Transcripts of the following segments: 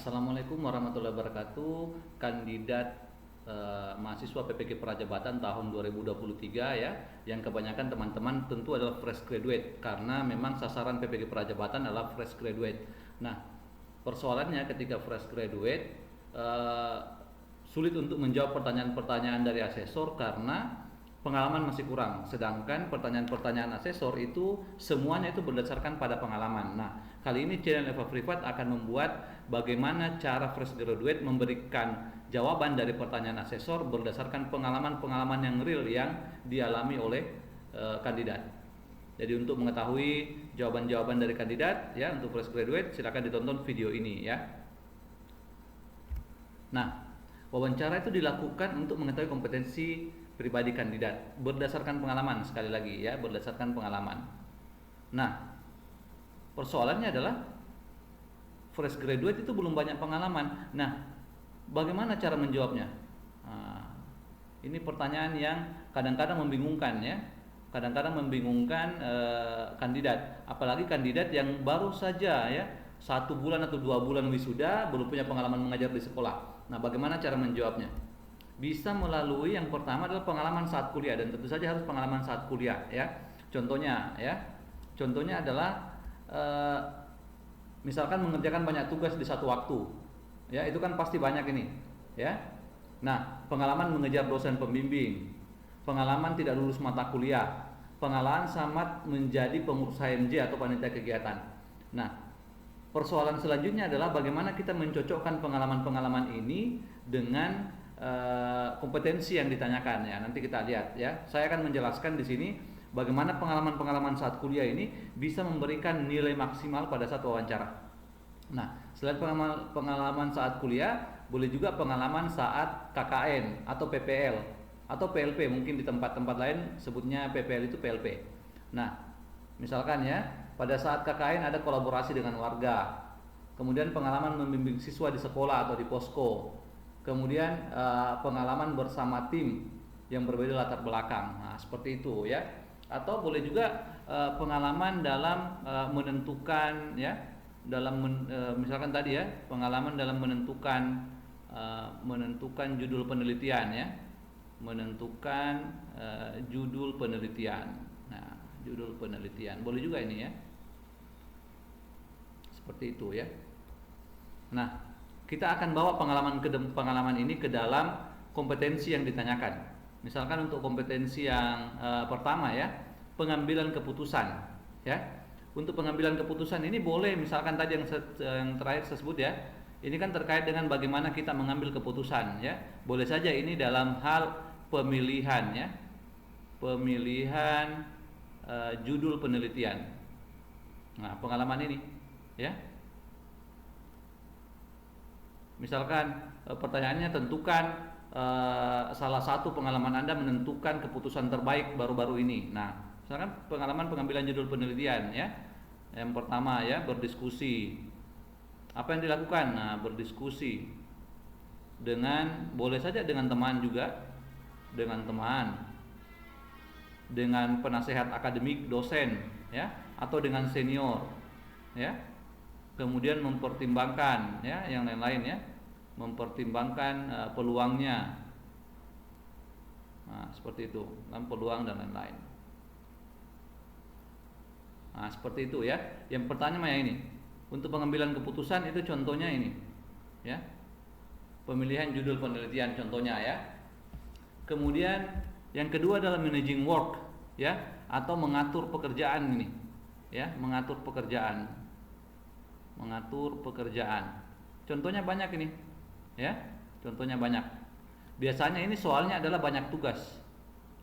Assalamualaikum warahmatullahi wabarakatuh. Kandidat mahasiswa PPG Prajabatan tahun 2023 ya, yang kebanyakan teman-teman tentu adalah fresh graduate karena memang sasaran PPG Prajabatan adalah fresh graduate. Nah, persoalannya ketika fresh graduate sulit untuk menjawab pertanyaan-pertanyaan dari asesor karena pengalaman masih kurang, sedangkan pertanyaan-pertanyaan asesor itu semuanya itu berdasarkan pada pengalaman. Nah, kali ini channel Eva Privat akan membuat bagaimana cara fresh graduate memberikan jawaban dari pertanyaan asesor berdasarkan pengalaman-pengalaman yang real yang dialami oleh kandidat. Jadi untuk mengetahui jawaban-jawaban dari kandidat ya untuk fresh graduate, silakan ditonton video ini ya. Nah, wawancara itu dilakukan untuk mengetahui kompetensi pribadi kandidat berdasarkan pengalaman, sekali lagi ya, berdasarkan pengalaman. Nah, persoalannya adalah fresh graduate itu belum banyak pengalaman. Nah, bagaimana cara menjawabnya? Nah, ini pertanyaan yang kadang-kadang membingungkan ya, kadang-kadang membingungkan kandidat, apalagi kandidat yang baru saja ya 1 bulan atau 2 bulan wisuda, belum punya pengalaman mengajar di sekolah. Nah, bagaimana cara menjawabnya? Bisa melalui yang pertama adalah pengalaman saat kuliah, dan tentu saja harus pengalaman saat kuliah ya. Contohnya adalah misalkan mengerjakan banyak tugas di satu waktu ya, itu kan pasti banyak ini ya. Nah, pengalaman mengejar dosen pembimbing, pengalaman tidak lulus mata kuliah, pengalaman samat menjadi pengurus HMJ atau panitia kegiatan. Nah, persoalan selanjutnya adalah bagaimana kita mencocokkan pengalaman-pengalaman ini dengan kompetensi yang ditanyakan ya. Nanti kita lihat ya. Saya akan menjelaskan di sini bagaimana pengalaman-pengalaman saat kuliah ini bisa memberikan nilai maksimal pada saat wawancara. Nah, selain pengalaman saat kuliah, boleh juga pengalaman saat KKN atau PPL atau PLP, mungkin di tempat-tempat lain sebutnya PPL itu PLP. Nah, misalkan ya, pada saat KKN ada kolaborasi dengan warga, kemudian pengalaman membimbing siswa di sekolah atau di posko, kemudian pengalaman bersama tim yang berbeda latar belakang. Nah, seperti itu ya. Atau boleh juga pengalaman dalam menentukan ya, misalkan tadi ya, pengalaman dalam menentukan judul penelitian ya, menentukan judul penelitian. Nah, judul penelitian boleh juga ini ya, seperti itu ya. Nah, kita akan bawa pengalaman ini ke dalam kompetensi yang ditanyakan. Misalkan untuk kompetensi yang pertama ya, pengambilan keputusan ya. Untuk pengambilan keputusan ini boleh, misalkan tadi yang terakhir saya sebut ya, ini kan terkait dengan bagaimana kita mengambil keputusan ya. Boleh saja ini dalam hal pemilihan ya, pemilihan judul penelitian. Nah, pengalaman ini ya. Misalkan pertanyaannya, tentukan salah satu pengalaman Anda menentukan keputusan terbaik baru-baru ini. Nah, misalkan pengalaman pengambilan judul penelitian ya. Yang pertama ya, berdiskusi. Apa yang dilakukan? Nah, berdiskusi dengan, boleh saja dengan teman juga, dengan teman, dengan penasehat akademik, dosen ya, atau dengan senior ya. Kemudian mempertimbangkan ya yang lain-lain ya, mempertimbangkan peluangnya. Nah, seperti itu, peluang dan lain-lain. Nah, seperti itu ya. Yang pertanyaan ya ini, untuk pengambilan keputusan itu contohnya ini ya, pemilihan judul penelitian contohnya ya. Kemudian yang kedua adalah managing work ya, atau mengatur pekerjaan ini ya, mengatur pekerjaan. Contohnya banyak ini ya, contohnya banyak. Biasanya ini soalnya adalah banyak tugas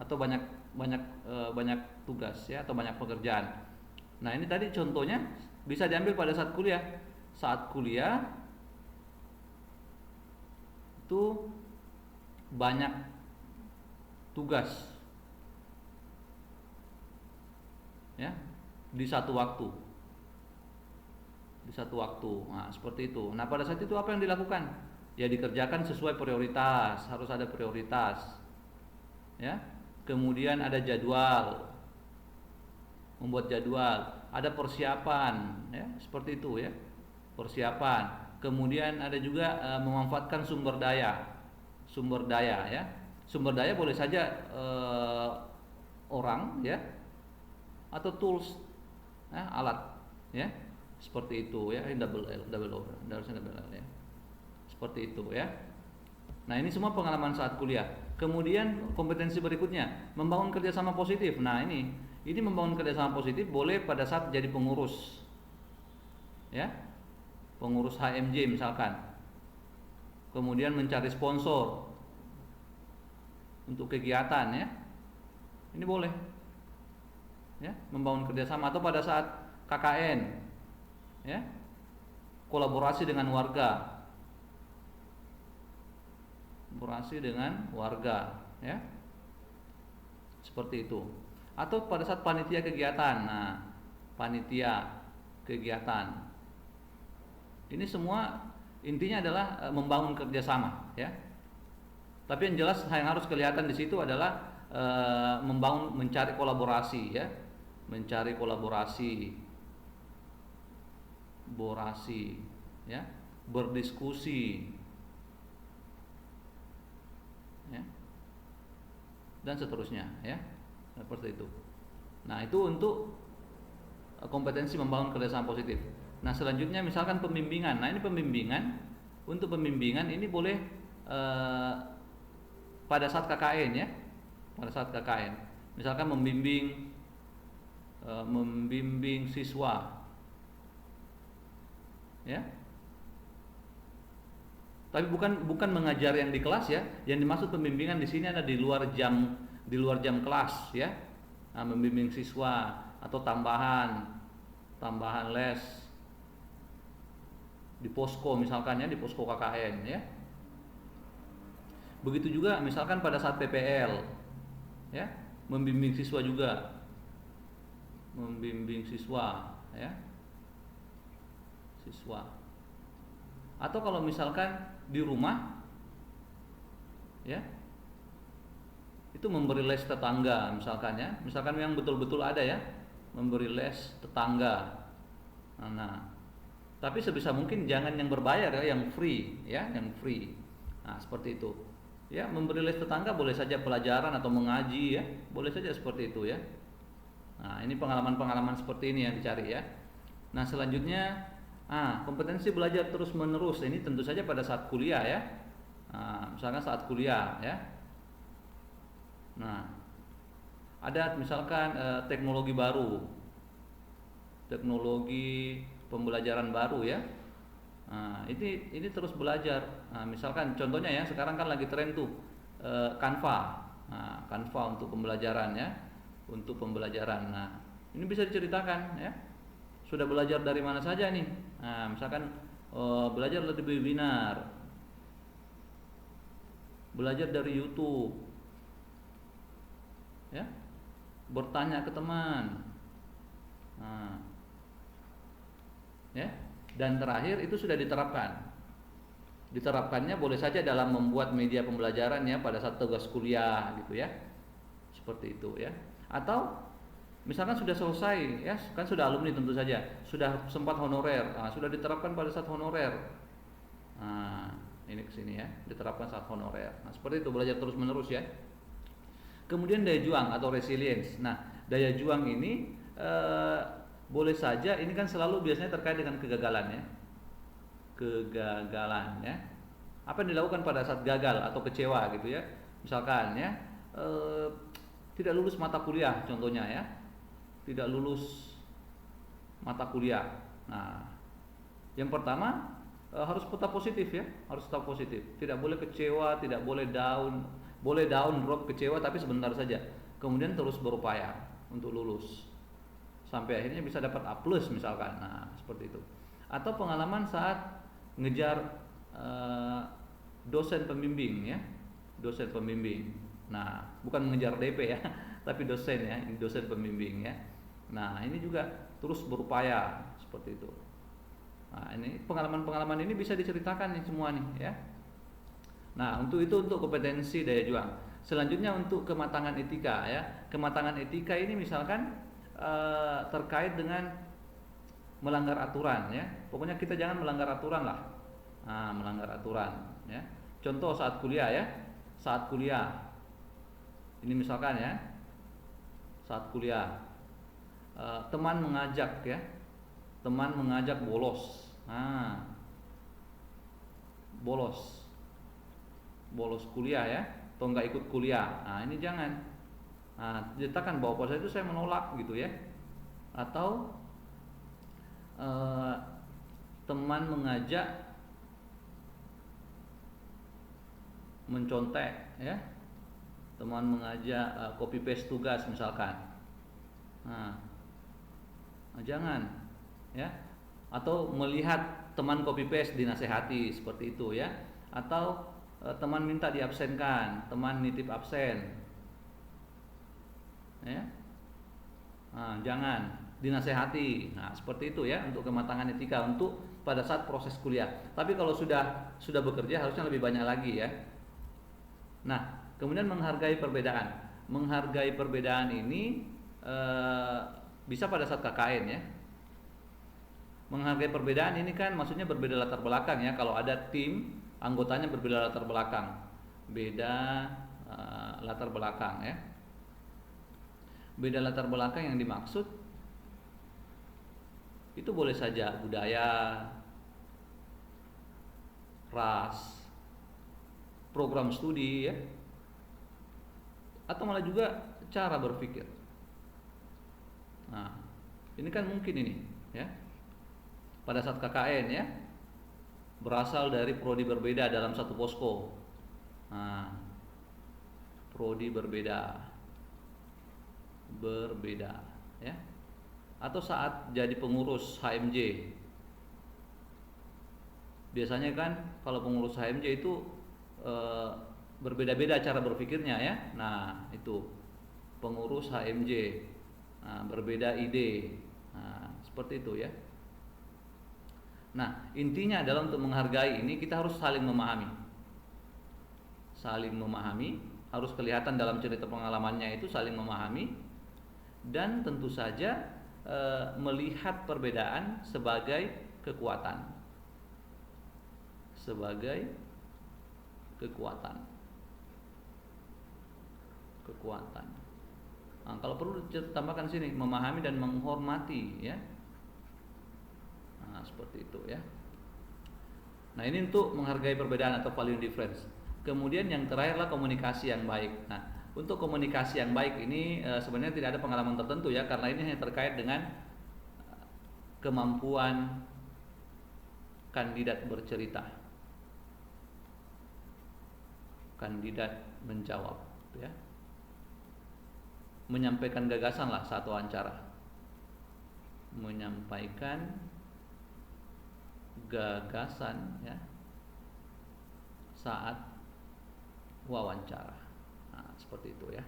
atau banyak tugas ya, atau banyak pekerjaan. Nah, ini tadi contohnya bisa diambil pada saat kuliah. Saat kuliah itu banyak tugas ya, di satu waktu. Nah, seperti itu. Nah, pada saat itu apa yang dilakukan? Ya, dikerjakan sesuai prioritas, harus ada prioritas ya. Kemudian ada jadwal, membuat jadwal, ada persiapan ya, seperti itu ya. Persiapan. kemudian ada juga memanfaatkan sumber daya ya. Sumber daya boleh saja orang ya, atau tools alat ya, seperti itu ya. Ini double O ya, seperti itu ya. Nah, ini semua pengalaman saat kuliah. Kemudian kompetensi berikutnya, membangun kerjasama positif. Nah, ini membangun kerjasama positif boleh pada saat jadi pengurus ya, pengurus HMJ misalkan, kemudian mencari sponsor untuk kegiatan ya, ini boleh ya, membangun kerjasama. Atau pada saat KKN ya, kolaborasi dengan warga, ya, seperti itu. Atau pada saat panitia kegiatan. Nah, panitia kegiatan ini semua intinya adalah membangun kerjasama ya. Tapi yang jelas yang harus kelihatan di situ adalah mencari kolaborasi ya, mencari kolaborasi ya, berdiskusi ya, dan seterusnya ya, seperti itu. Nah, itu untuk kompetensi membangun kerjasama positif. Nah, selanjutnya misalkan pembimbingan. Nah, ini pembimbingan. Untuk pembimbingan ini boleh pada saat KKN ya, pada saat KKN. Misalkan membimbing siswa ya. Tapi bukan mengajar yang di kelas ya. Yang dimaksud pembimbingan di sini ada di luar jam kelas ya. Nah, membimbing siswa atau tambahan les di posko misalkan ya, di posko KKN ya. Begitu juga misalkan pada saat PPL ya, membimbing siswa juga, ya, atau kalau misalkan di rumah ya, itu memberi les tetangga misalkan ya, misalkan yang betul-betul ada ya, memberi les tetangga. Nah, tapi sebisa mungkin jangan yang berbayar ya, yang free ya, yang free. Nah, seperti itu ya. Memberi les tetangga boleh saja pelajaran atau mengaji ya, boleh saja seperti itu ya. Nah, ini pengalaman-pengalaman seperti ini yang dicari ya. Nah, selanjutnya kompetensi belajar terus menerus. Ini tentu saja pada saat kuliah ya. Nah, misalkan saat kuliah ya. Nah, ada misalkan teknologi baru, teknologi pembelajaran baru ya. Nah, ini terus belajar. Nah, misalkan contohnya ya, sekarang kan lagi tren tuh Canva. Nah, Canva untuk pembelajaran ya, untuk pembelajaran. Nah, ini bisa diceritakan ya. Sudah belajar dari mana saja nih? Nah, misalkan belajar dari webinar, belajar dari YouTube, ya, bertanya ke teman, nah, ya, dan terakhir itu sudah diterapkan. Diterapkannya boleh saja dalam membuat media pembelajaran ya pada saat tugas kuliah gitu ya, seperti itu ya. Atau misalkan sudah selesai ya, kan sudah alumni tentu saja, sudah sempat honorer, sudah diterapkan pada saat honorer. Nah, ini kesini ya, diterapkan saat honorer. Nah, seperti itu, belajar terus menerus ya. Kemudian daya juang atau resilience. Nah, daya juang ini boleh saja, ini kan selalu biasanya terkait dengan kegagalan ya. Kegagalan ya. Apa yang dilakukan pada saat gagal atau kecewa gitu ya. Misalkan ya, tidak lulus mata kuliah contohnya ya. Tidak lulus mata kuliah. Nah, yang pertama harus tetap positif ya, harus tetap positif. Tidak boleh kecewa, tidak boleh down. Boleh down, drop, kecewa, tapi sebentar saja. Kemudian terus berupaya untuk lulus sampai akhirnya bisa dapat A+ misalkan. Nah, seperti itu. Atau pengalaman saat ngejar dosen pembimbing ya, dosen pembimbing. Nah, bukan mengejar DP ya, tapi dosen ya, dosen pembimbing ya. Nah, ini juga terus berupaya seperti itu. Nah, ini pengalaman-pengalaman ini bisa diceritakan nih semua nih ya. Nah, untuk kompetensi daya juang. Selanjutnya untuk kematangan etika ya. Kematangan etika ini misalkan terkait dengan melanggar aturan ya. Pokoknya kita jangan melanggar aturan lah melanggar aturan ya. Contoh saat kuliah ya. Saat kuliah. Ini misalkan ya. Saat kuliah teman mengajak ya. Teman mengajak bolos. Bolos kuliah ya, atau nggak ikut kuliah. Ini jangan. Dinyatakan bahwa pada saat itu saya menolak gitu ya. Atau teman mengajak mencontek ya. Teman mengajak copy paste tugas misalkan. Jangan ya. Atau melihat teman copy paste dinasehati seperti itu ya. Atau teman minta diabsenkan, teman nitip absen ya. Jangan dinasehati. Seperti itu ya untuk kematangan etika untuk pada saat proses kuliah. Tapi kalau sudah bekerja harusnya lebih banyak lagi ya. Nah, kemudian menghargai perbedaan. Menghargai perbedaan ini bisa pada saat KKN ya. Menghargai perbedaan ini kan maksudnya berbeda latar belakang ya. Kalau ada tim anggotanya berbeda latar belakang, beda latar belakang ya. Beda latar belakang yang dimaksud itu boleh saja budaya, ras, program studi ya, atau malah juga cara berpikir. Ini kan mungkin ini ya. Pada saat KKN ya, berasal dari prodi berbeda dalam satu posko. Prodi berbeda ya. Atau saat jadi pengurus HMJ. Biasanya kan kalau pengurus HMJ itu berbeda-beda cara berpikirnya ya. Itu pengurus HMJ. Berbeda ide. Seperti itu ya. Intinya adalah untuk menghargai ini kita harus saling memahami. Saling memahami, harus kelihatan dalam cerita pengalamannya itu saling memahami, dan tentu saja melihat perbedaan sebagai kekuatan. Sebagai kekuatan. Kalau perlu tambahkan sini memahami dan menghormati ya. Seperti itu ya. Ini untuk menghargai perbedaan atau value difference. Kemudian yang terakhirlah komunikasi yang baik. Untuk komunikasi yang baik ini sebenarnya tidak ada pengalaman tertentu ya, karena ini hanya terkait dengan kemampuan kandidat bercerita, kandidat menjawab ya. Menyampaikan gagasan lah saat wawancara. Menyampaikan gagasan ya saat wawancara. Seperti itu ya.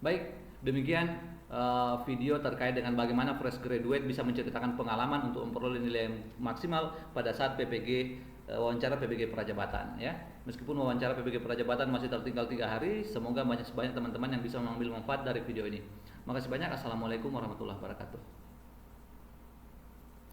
Baik, demikian video terkait dengan bagaimana fresh graduate bisa menceritakan pengalaman untuk memperoleh nilai maksimal pada saat PPG wawancara PPG Prajabatan ya. Meskipun wawancara PPG Prajabatan masih tertinggal 3 hari, semoga banyak teman-teman yang bisa mengambil manfaat dari video ini. Makasih banyak. Assalamualaikum warahmatullahi wabarakatuh.